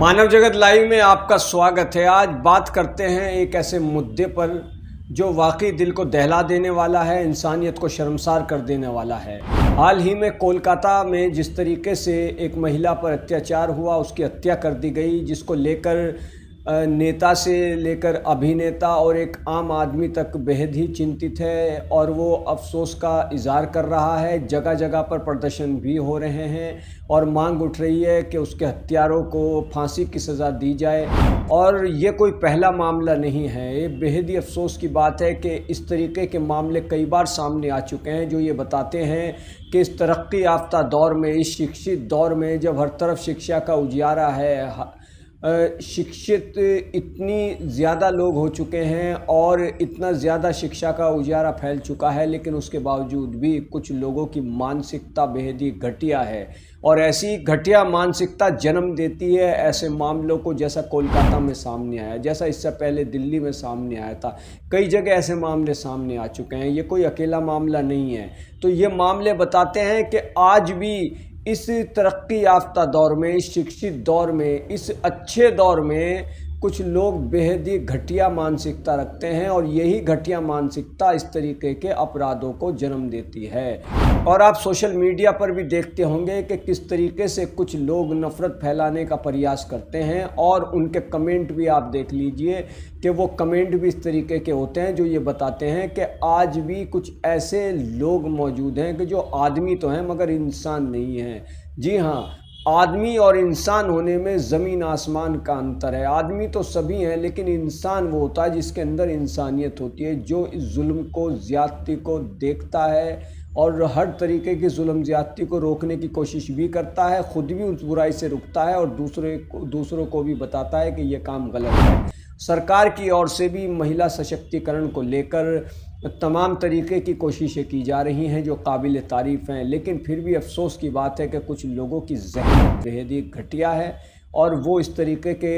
मानव जगत लाइव में आपका स्वागत है। आज बात करते हैं एक ऐसे मुद्दे पर जो वाकई दिल को दहला देने वाला है, इंसानियत को शर्मसार कर देने वाला है। हाल ही में कोलकाता में जिस तरीके से एक महिला पर अत्याचार हुआ, उसकी हत्या कर दी गई, जिसको लेकर नेता से लेकर अभिनेता और एक आम आदमी तक बेहद ही चिंतित है और वो अफसोस का इज़हार कर रहा है। जगह जगह पर प्रदर्शन भी हो रहे हैं और मांग उठ रही है कि उसके हत्यारों को फांसी की सज़ा दी जाए। और ये कोई पहला मामला नहीं है। ये बेहद ही अफसोस की बात है कि इस तरीके के मामले कई बार सामने आ चुके हैं, जो ये बताते हैं कि इस तरक्की याफ्ता दौर में, इस शिक्षित दौर में, जब हर तरफ शिक्षा का उजियारा है, शिक्षित इतनी ज़्यादा लोग हो चुके हैं और इतना ज़्यादा शिक्षा का उजियारा फैल चुका है, लेकिन उसके बावजूद भी कुछ लोगों की मानसिकता बेहद ही घटिया है और ऐसी घटिया मानसिकता जन्म देती है ऐसे मामलों को, जैसा कोलकाता में सामने आया, जैसा इससे पहले दिल्ली में सामने आया था। कई जगह ऐसे मामले सामने आ चुके हैं। ये कोई अकेला मामला नहीं है। तो ये मामले बताते हैं कि आज भी इस तरक्की याफ्ता दौर में, इस शिक्षित दौर में, इस अच्छे दौर में कुछ लोग बेहद ही घटिया मानसिकता रखते हैं और यही घटिया मानसिकता इस तरीके के अपराधों को जन्म देती है। और आप सोशल मीडिया पर भी देखते होंगे कि किस तरीके से कुछ लोग नफ़रत फैलाने का प्रयास करते हैं और उनके कमेंट भी आप देख लीजिए कि वो कमेंट भी इस तरीके के होते हैं जो ये बताते हैं कि आज भी कुछ ऐसे लोग मौजूद हैं कि जो आदमी तो हैं मगर इंसान नहीं हैं। जी हाँ, आदमी और इंसान होने में ज़मीन आसमान का अंतर है। आदमी तो सभी हैं, लेकिन इंसान वो होता है जिसके अंदर इंसानियत होती है, जो इस जुल्म को, ज़्यादती को देखता है और हर तरीके की जुल्म ज़्यादती को रोकने की कोशिश भी करता है, ख़ुद भी उस बुराई से रुकता है और दूसरों को भी बताता है कि ये काम गलत है। सरकार की ओर से भी महिला सशक्तिकरण को लेकर तमाम तरीके की कोशिशें की जा रही हैं जो काबिल तारीफ़ हैं, लेकिन फिर भी अफसोस की बात है कि कुछ लोगों की ज़हनियत बेहद ही घटिया है और वो इस तरीके के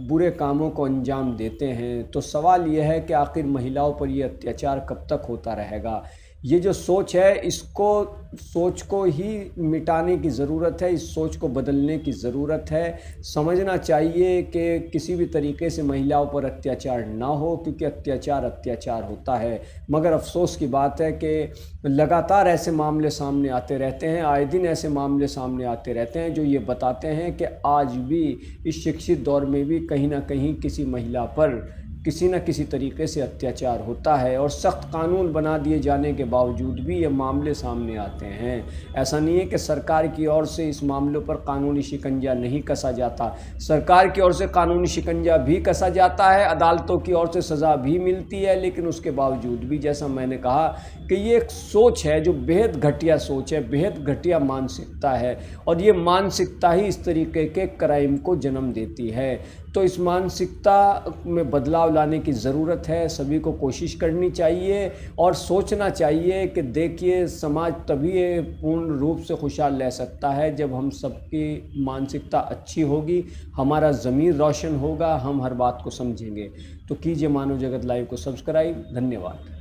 बुरे कामों को अंजाम देते हैं। तो सवाल ये है कि आखिर महिलाओं पर ये अत्याचार कब तक होता रहेगा? ये जो सोच है, सोच को ही मिटाने की ज़रूरत है, इस सोच को बदलने की ज़रूरत है। समझना चाहिए कि किसी भी तरीके से महिलाओं पर अत्याचार ना हो, क्योंकि अत्याचार होता है। मगर अफसोस की बात है कि लगातार ऐसे मामले सामने आते रहते हैं, आए दिन ऐसे मामले सामने आते रहते हैं जो ये बताते हैं कि आज भी इस शिक्षित दौर में भी कहीं ना कहीं किसी महिला पर किसी न किसी तरीके से अत्याचार होता है और सख्त कानून बना दिए जाने के बावजूद भी ये मामले सामने आते हैं। ऐसा नहीं है कि सरकार की ओर से इस मामलों पर कानूनी शिकंजा नहीं कसा जाता। सरकार की ओर से कानूनी शिकंजा भी कसा जाता है, अदालतों की ओर से सज़ा भी मिलती है, लेकिन उसके बावजूद भी जैसा मैंने कहा कि ये एक सोच है जो बेहद घटिया सोच है, बेहद घटिया मानसिकता है और ये मानसिकता ही इस तरीके के क्राइम को जन्म देती है। तो इस मानसिकता में बदलाव लाने की ज़रूरत है। सभी को कोशिश करनी चाहिए और सोचना चाहिए कि देखिए, समाज तभी पूर्ण रूप से खुशहाल रह सकता है जब हम सबकी मानसिकता अच्छी होगी, हमारा ज़मीर रोशन होगा, हम हर बात को समझेंगे। तो कीजिए मानव जगत लाइव को सब्सक्राइब। धन्यवाद।